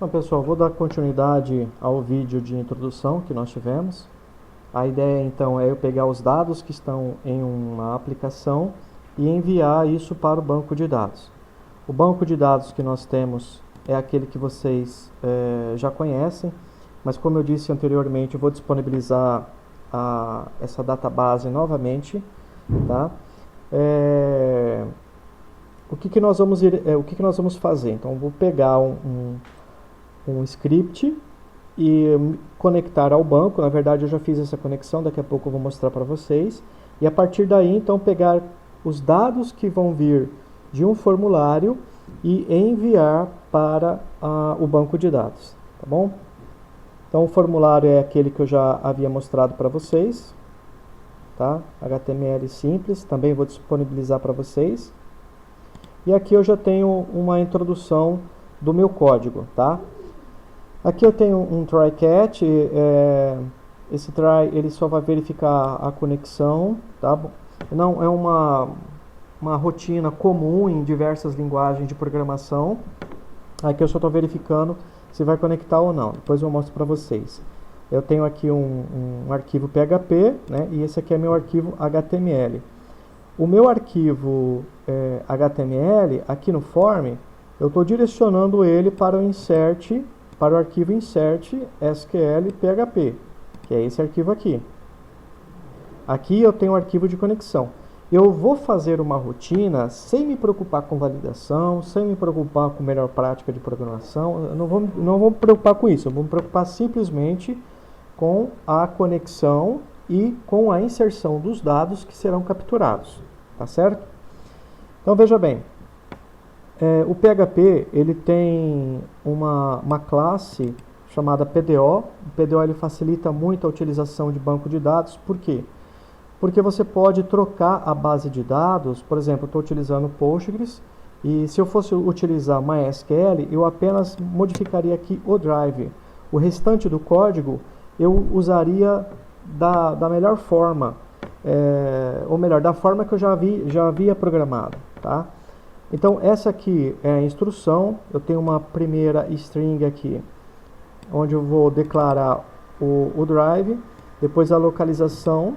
Bom, pessoal, vou dar continuidade ao vídeo de introdução que nós tivemos. A ideia, então, é eu pegar os dados que estão em uma aplicação e enviar isso para o banco de dados. O banco de dados que nós temos é aquele que vocês já conhecem, mas como eu disse anteriormente, eu vou disponibilizar essa database novamente, tá? O que nós vamos fazer? Então, eu vou pegar um script e conectar ao banco. Na verdade, eu já fiz essa conexão, daqui a pouco eu vou mostrar para vocês. E a partir daí, então, pegar os dados que vão vir de um formulário e enviar para o banco de dados, tá bom? Então, o formulário é aquele que eu já havia mostrado para vocês, tá? HTML simples, também vou disponibilizar para vocês. E aqui eu já tenho uma introdução do meu código, tá? Aqui eu tenho um try catch, esse try ele só vai verificar a conexão, tá? Não é uma rotina comum em diversas linguagens de programação. Aqui eu só estou verificando se vai conectar ou não, depois eu mostro para vocês. Eu tenho aqui um arquivo PHP, né? E esse aqui é meu arquivo HTML. O meu arquivo HTML, aqui no form, eu estou direcionando ele para o arquivo insert SQL PHP, que é esse arquivo aqui. Aqui eu tenho um arquivo de conexão. Eu vou fazer uma rotina sem me preocupar com validação, sem me preocupar com melhor prática de programação. Eu não vou me preocupar com isso, eu vou me preocupar simplesmente com a conexão e com a inserção dos dados que serão capturados, tá certo? Então veja bem, o PHP ele tem uma classe chamada PDO. O PDO ele facilita muito a utilização de banco de dados. Por quê? Porque você pode trocar a base de dados. Por exemplo, eu estou utilizando Postgres e se eu fosse utilizar MySQL, eu apenas modificaria aqui o drive. O restante do código eu usaria da melhor forma, ou melhor, da forma que eu já havia programado, tá? Então, essa aqui é a instrução. Eu tenho uma primeira string aqui, onde eu vou declarar o drive, depois a localização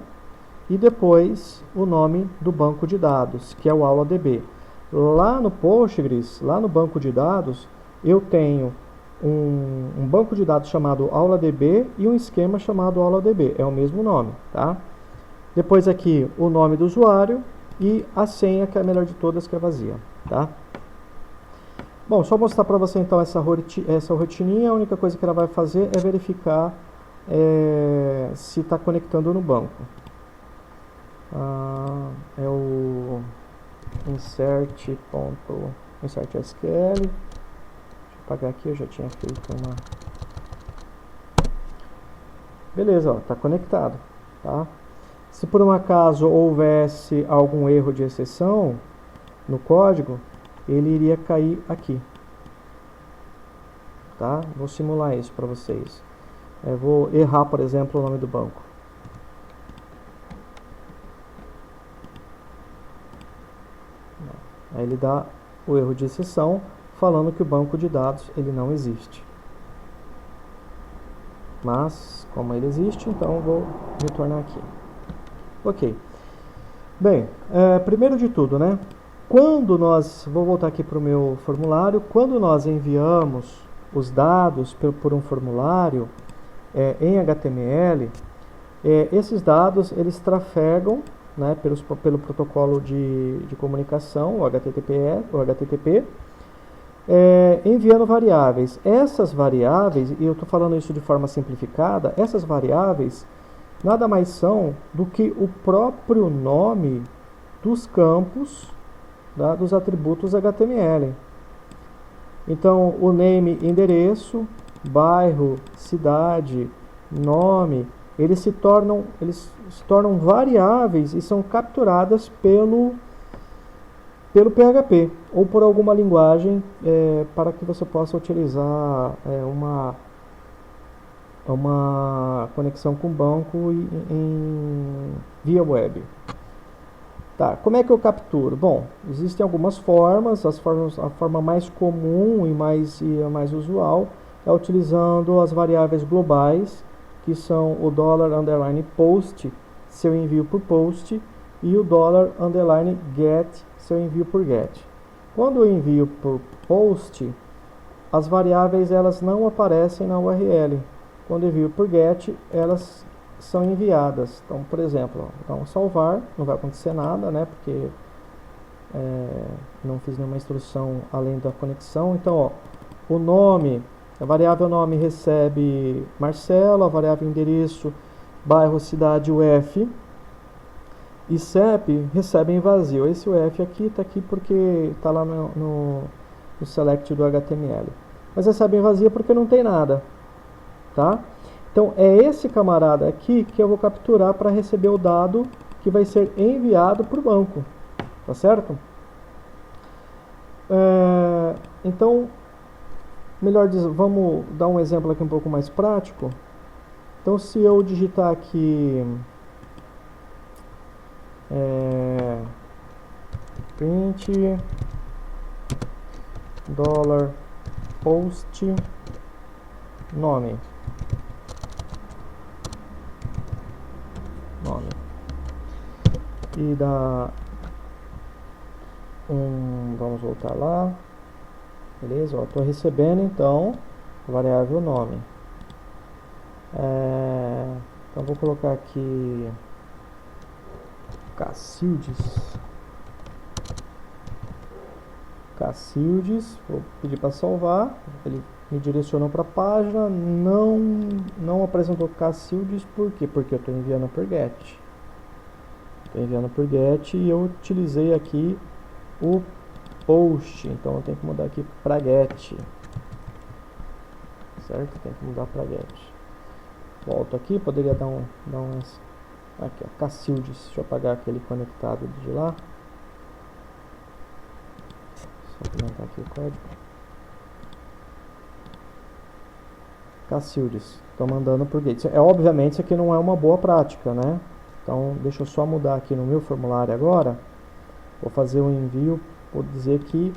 e depois o nome do banco de dados, que é o AulaDB. Lá no Postgres, lá no banco de dados, eu tenho um banco de dados chamado AulaDB e um esquema chamado AulaDB. É o mesmo nome, tá? Depois aqui o nome do usuário e a senha, que é a melhor de todas, que é vazia, tá? Bom, só mostrar para você então essa rotininha. A única coisa que ela vai fazer é verificar se está conectando no banco. É o insert.SQL. Deixa eu apagar aqui, eu já tinha feito uma. Beleza, ó, tá conectado, tá? Se por um acaso houvesse algum erro de exceção no código, ele iria cair aqui, tá? Vou simular isso para vocês. Eu vou errar, por exemplo, o nome do banco. Aí ele dá o erro de exceção, falando que o banco de dados ele não existe. Mas, como ele existe, então eu vou retornar aqui. Ok. Bem, primeiro de tudo, né? Vou voltar aqui para o meu formulário. Quando nós enviamos os dados por um formulário em HTML, esses dados eles trafegam, né, pelo protocolo de comunicação, o HTTP, enviando variáveis. Essas variáveis, e eu estou falando isso de forma simplificada, essas variáveis nada mais são do que o próprio nome dos campos, tá, dos atributos HTML. Então, o name, endereço, bairro, cidade, nome, eles se tornam variáveis e são capturadas pelo PHP ou por alguma linguagem para que você possa utilizar uma conexão com o banco via web. Tá, como é que eu capturo? Bom, existem algumas formas. A forma mais comum e a mais usual é utilizando as variáveis globais, que são o $_post, seu envio por post, e o $_get, seu envio por get. Quando eu envio por post, as variáveis elas não aparecem na URL. Quando eu envio por get, elas são enviadas. Então, por exemplo, dá um salvar, não vai acontecer nada, né? Porque não fiz nenhuma instrução além da conexão. Então, ó, o nome, a variável nome recebe Marcelo, a variável endereço, bairro, cidade, UF, e CEP recebe em vazio. Esse UF aqui está aqui porque está lá no select do HTML. Mas recebe em vazio porque não tem nada, tá? Então, é esse camarada aqui que eu vou capturar para receber o dado que vai ser enviado para o banco, tá certo? Então, melhor dizer, vamos dar um exemplo aqui um pouco mais prático. Então, se eu digitar aqui print $post nome e dá vamos voltar lá, beleza? Estou recebendo então a variável nome. Então vou colocar aqui Cacildes, vou pedir para salvar, ele me direcionou para a página, não apresentou Cacildes, por quê? Porque eu estou enviando por get. Estou enviando por get e eu utilizei aqui o post, então eu tenho que mudar aqui para get, certo? Tem que mudar para get. Volto aqui, poderia dar aqui, ó, Cacildes, deixa eu apagar aquele conectado de lá. Só aumentar aqui o código. Cacildes, estou mandando por get. Obviamente isso aqui não é uma boa prática, né? Então deixa eu só mudar aqui no meu formulário agora. Vou fazer um envio, vou dizer que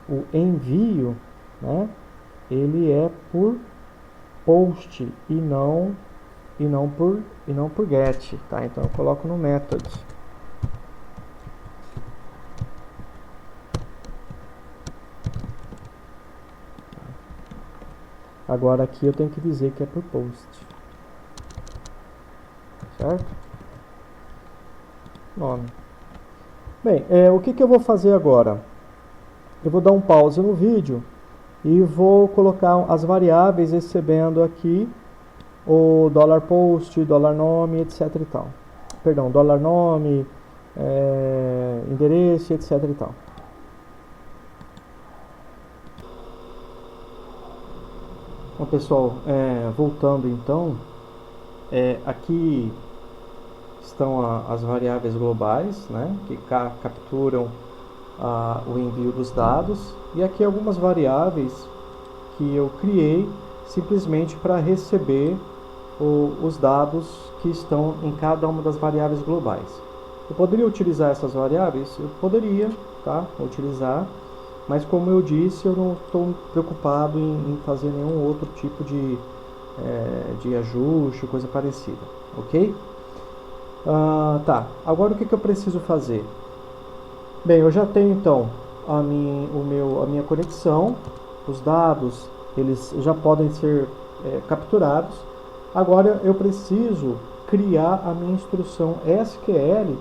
o envio, né, ele é por post e não por get, tá? Então eu coloco no method. Agora aqui eu tenho que dizer que é por post, certo? Nome. Bem, o que eu vou fazer agora? Eu vou dar um pause no vídeo e vou colocar as variáveis recebendo aqui o $post, $nome, etc e tal. Perdão, $nome, endereço, etc e tal. Bom, pessoal, voltando então, aqui estão as variáveis globais, né, que capturam o envio dos dados, e aqui algumas variáveis que eu criei simplesmente para receber os dados que estão em cada uma das variáveis globais. Eu poderia utilizar essas variáveis? Eu poderia, tá, utilizar, mas como eu disse, eu não estou preocupado em fazer nenhum outro tipo de ajuste, coisa parecida, ok? Tá, agora o que eu preciso fazer? Bem, eu já tenho então a minha conexão, os dados eles já podem ser capturados. Agora eu preciso criar a minha instrução SQL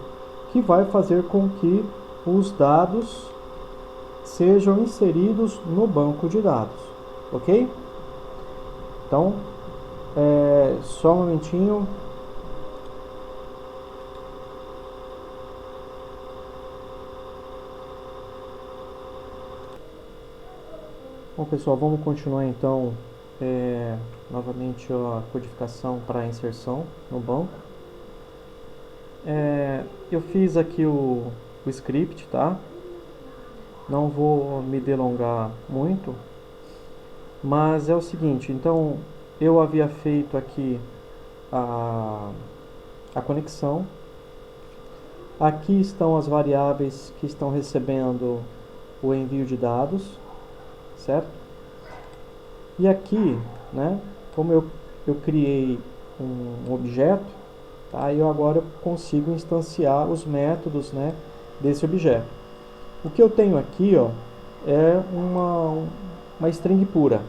que vai fazer com que os dados sejam inseridos no banco de dados, ok? Então, só um momentinho. Bom, pessoal, vamos continuar então novamente a codificação para inserção no banco. Eu fiz aqui o script, tá? Não vou me delongar muito, mas é o seguinte, então eu havia feito aqui a conexão. Aqui estão as variáveis que estão recebendo o envio de dados, certo? E aqui, né, como eu criei um objeto, tá, eu agora consigo instanciar os métodos, né, desse objeto. O que eu tenho aqui, ó, é uma string pura,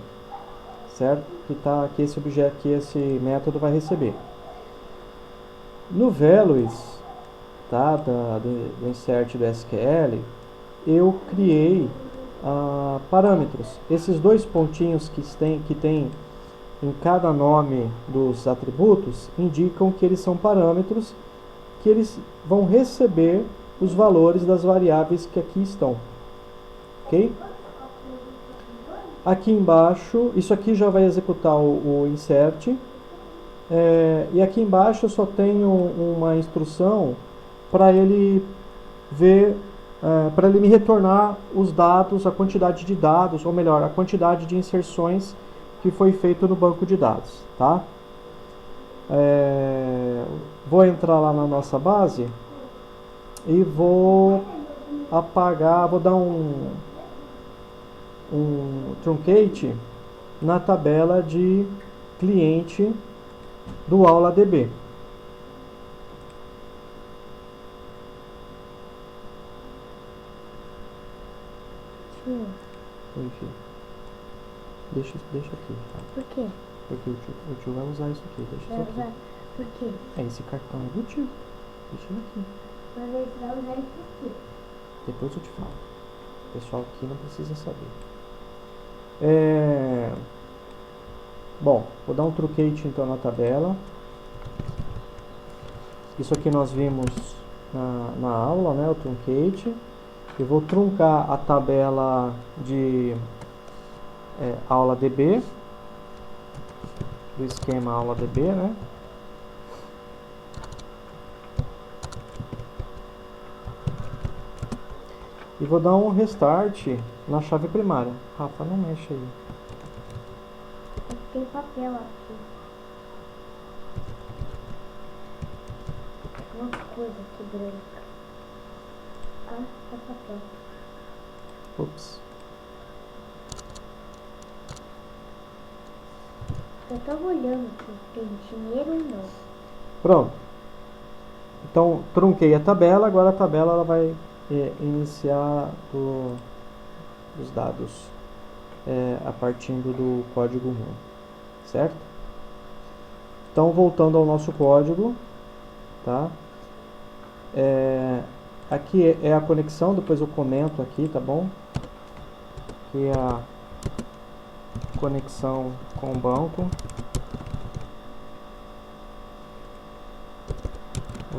certo? Que esse objeto, que esse método vai receber. No values, tá, do insert do SQL, eu criei parâmetros. Esses dois pontinhos que tem em cada nome dos atributos indicam que eles são parâmetros, que eles vão receber os valores das variáveis que aqui estão. Ok? Aqui embaixo, isso aqui já vai executar o insert. E aqui embaixo eu só tenho uma instrução para ele ver, para ele me retornar os dados, a quantidade de dados, ou melhor, a quantidade de inserções que foi feito no banco de dados, tá? Vou entrar lá na nossa base e vou apagar, vou dar um truncate na tabela de cliente do AulaDB. Enfim. Deixa aqui. Por quê? Porque o tio vai usar isso aqui. Deixa isso aqui. Por quê? Esse cartão é do tio. Deixa ele aqui. Mas ele vai usar isso aqui. Depois eu te falo. O pessoal aqui não precisa saber. Bom, vou dar um truncate então na tabela. Isso aqui nós vimos na aula, né? O truncate. Eu vou truncar a tabela de AulaDB, do esquema AulaDB, né? E vou dar um restart na chave primária. Rafa, não mexe aí. Tem papel aqui. Uma coisa aqui branca. É papel. Ups. Eu tava olhando se tem dinheiro ou não. Pronto. Então, trunquei a tabela. Agora a tabela ela vai iniciar os dados a partir do código 1, certo? Então, voltando ao nosso código, tá? Aqui é a conexão, depois eu comento aqui, tá bom? Aqui é a conexão com o banco.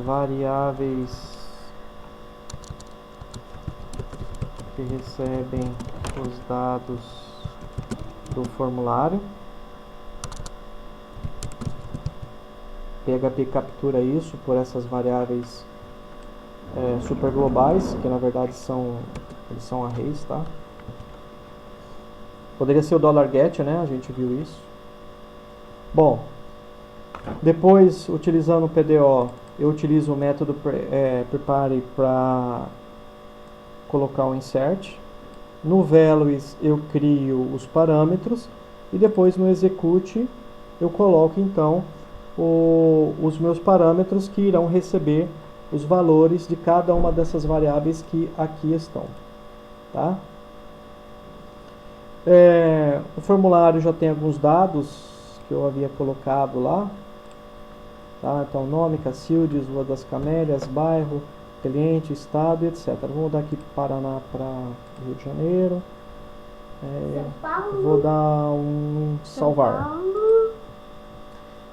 Variáveis que recebem os dados do formulário. PHP captura isso por essas variáveis super globais, que na verdade eles são arrays, tá? Poderia ser o $get, né? A gente viu isso. Bom, depois, utilizando o PDO, eu utilizo o método prepare para colocar o insert. No values eu crio os parâmetros e depois no execute eu coloco então os meus parâmetros que irão receber os valores de cada uma dessas variáveis que aqui estão, tá? O formulário já tem alguns dados que eu havia colocado lá, tá? Então nome, Cacildes, Rua das Camélias, bairro, cliente, estado, etc. Vou mudar aqui Paraná para Rio de Janeiro. Vou dar um salvar.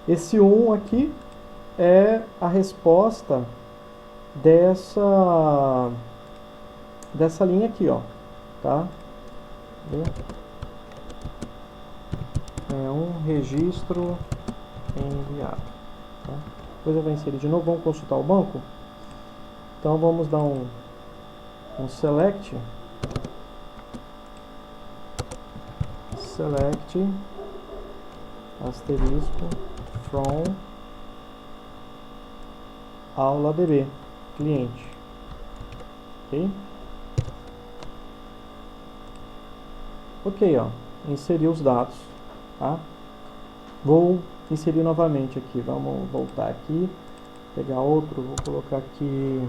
Esse 1 aqui é a resposta dessa linha aqui, ó, tá? É um registro enviado, tá? Depois eu vou inserir de novo, vamos consultar o banco. Então vamos dar um select asterisco from AulaDB cliente, ok? Ok, ó, inseri os dados, tá? Vou inserir novamente aqui, vamos voltar aqui, pegar outro, vou colocar aqui,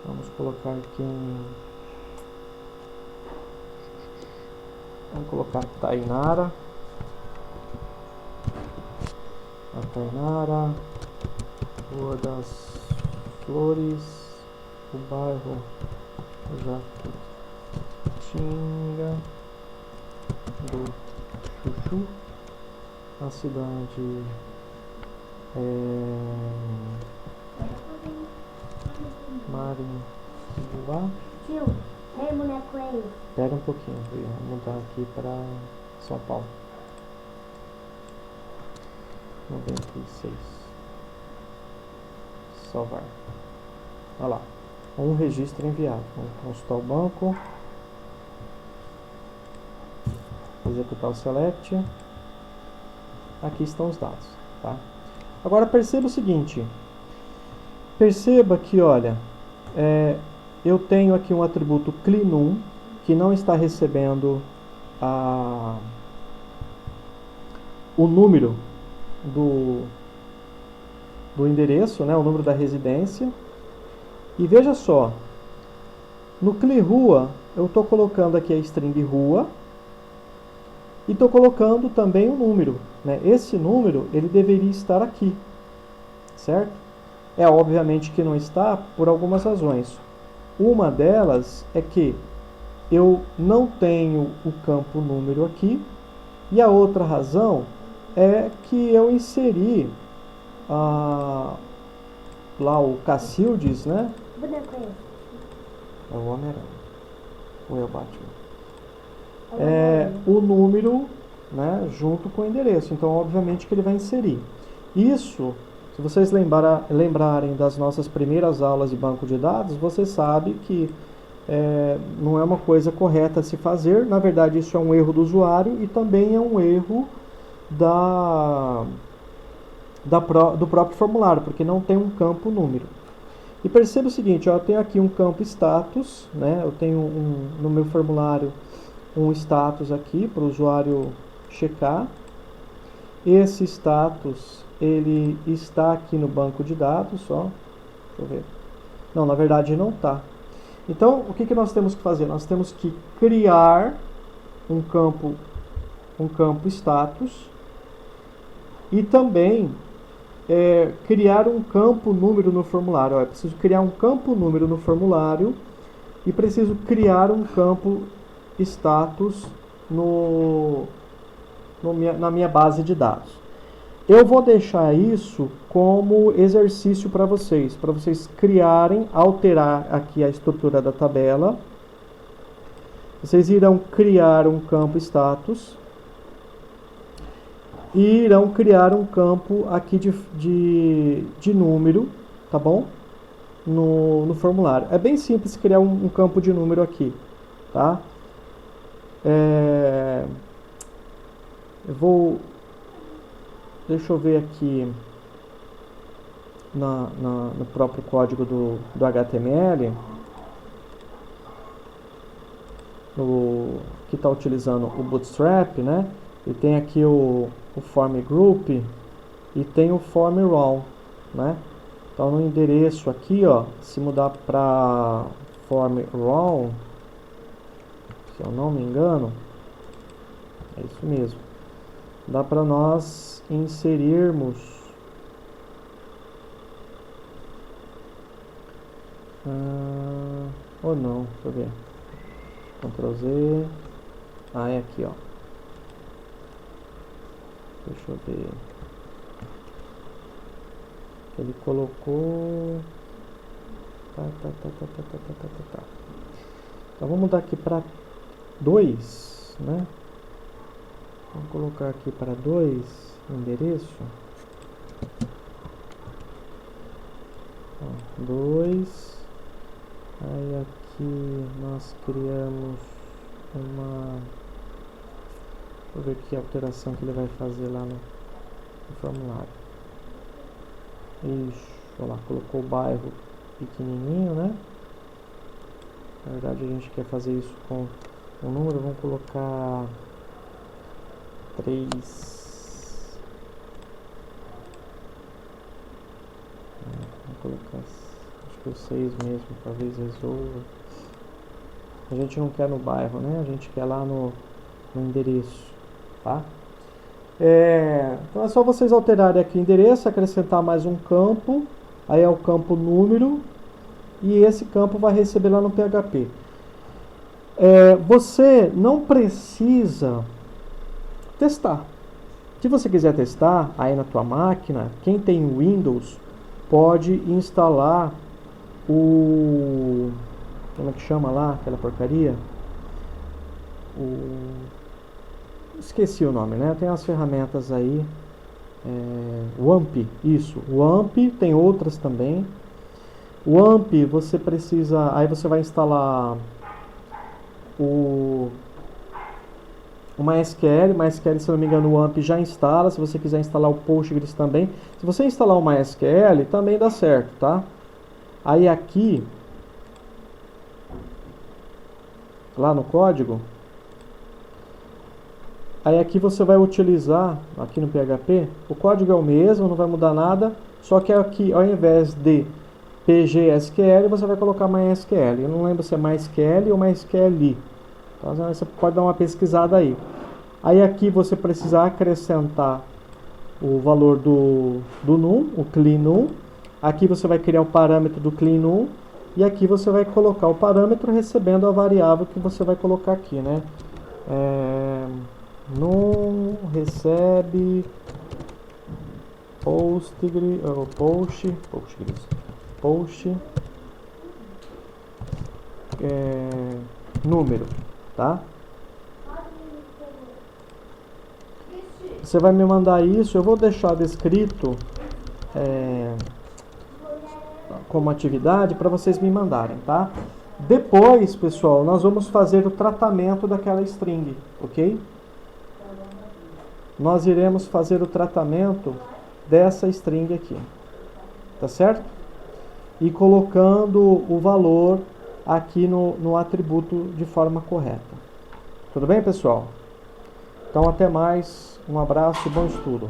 vamos colocar aqui vamos colocar Tainara, a Tainara, Rua das Flores, o bairro Jacutinga do Chuchu, a cidade Maringá. Tio, meu boneco é esse. Espera um pouquinho, vou mudar aqui para São Paulo. 96. Salvar. Olha lá. Um registro enviado. Vamos consultar o banco. Executar o select. Aqui estão os dados, tá? Agora perceba o seguinte. Perceba que, olha, eu tenho aqui um atributo cleanum que não está recebendo o número do endereço, né, o número da residência. E veja só, no clean rua, eu estou colocando aqui a string rua e estou colocando também o número, né? Esse número, ele deveria estar aqui, certo? Obviamente que não está por algumas razões. Uma delas é que eu não tenho o campo número aqui, e a outra razão é que eu inseri lá o Cacildes, né? É o Homem-Aranha. Ou é o Batman? O número, né, junto com o endereço. Então, obviamente que ele vai inserir. Isso, se vocês lembrarem das nossas primeiras aulas de banco de dados, você sabe que não é uma coisa correta a se fazer. Na verdade, isso é um erro do usuário e também é um erro do próprio formulário, porque não tem um campo número. E perceba o seguinte, ó, eu tenho aqui um campo status, né? Eu tenho no meu formulário um status aqui para o usuário checar. Esse status, ele está aqui no banco de dados, ó. Deixa eu ver. Não, na verdade não está. Então, o que nós temos que fazer? Nós temos que criar um campo status e também criar um campo número no formulário. Ó, eu preciso criar um campo número no formulário e preciso criar um campo status na minha base de dados. Eu vou deixar isso como exercício para vocês criarem, alterar aqui a estrutura da tabela. Vocês irão criar um campo status e irão criar um campo aqui de número, tá bom? No formulário. É bem simples criar um campo de número aqui, tá? Deixa eu ver aqui no próprio código do HTML, que está utilizando o Bootstrap, né? E tem aqui o form group e tem o form row, né? Então no endereço aqui, ó, se mudar para form row, se eu não me engano, é isso mesmo. Dá para nós inserirmos ou não, deixa eu ver. Ctrl Z. É aqui, ó. Deixa eu ver. Ele colocou. Tá. Então vamos mudar aqui para 2, né? Vamos colocar aqui para 2 endereço. 2. Aí aqui nós criamos uma. Deixa eu ver que alteração que ele vai fazer lá no formulário. Isso, olha lá, colocou o bairro pequenininho, né? Na verdade a gente quer fazer isso com o número, vamos colocar 3. Vamos colocar, acho que o 6 mesmo, talvez resolva. A gente não quer no bairro, né? A gente quer lá no endereço, tá? Então é só vocês alterarem aqui o endereço, acrescentar mais um campo, aí é o campo número, e esse campo vai receber lá no PHP. Você não precisa testar. Se você quiser testar aí na tua máquina, quem tem Windows pode instalar o... como é que chama lá, aquela porcaria? Esqueci o nome, né? Tem as ferramentas aí. O AMP, isso. O AMP, tem outras também. O AMP, você precisa... Aí você vai instalar o MySQL. MySQL, se não me engano, o AMP já instala. Se você quiser instalar o Postgres também. Se você instalar o MySQL, também dá certo, tá? Aí aqui, lá no código, aí aqui você vai utilizar, aqui no PHP, o código é o mesmo, não vai mudar nada, só que aqui, ao invés de PGSQL, você vai colocar MySQL. Eu não lembro se é MySQL ou MySQL. Então você pode dar uma pesquisada aí. Aí aqui você precisa acrescentar o valor do num, o clean num. Aqui você vai criar o parâmetro do clean num. E aqui você vai colocar o parâmetro recebendo a variável que você vai colocar aqui, né? Num recebe Postgres, número, tá? Você vai me mandar isso, eu vou deixar descrito como atividade para vocês me mandarem, tá? Depois, pessoal, nós vamos fazer o tratamento daquela string, ok? Nós iremos fazer o tratamento dessa string aqui, tá certo? E colocando o valor aqui no atributo de forma correta. Tudo bem, pessoal? Então, até mais, um abraço e bom estudo.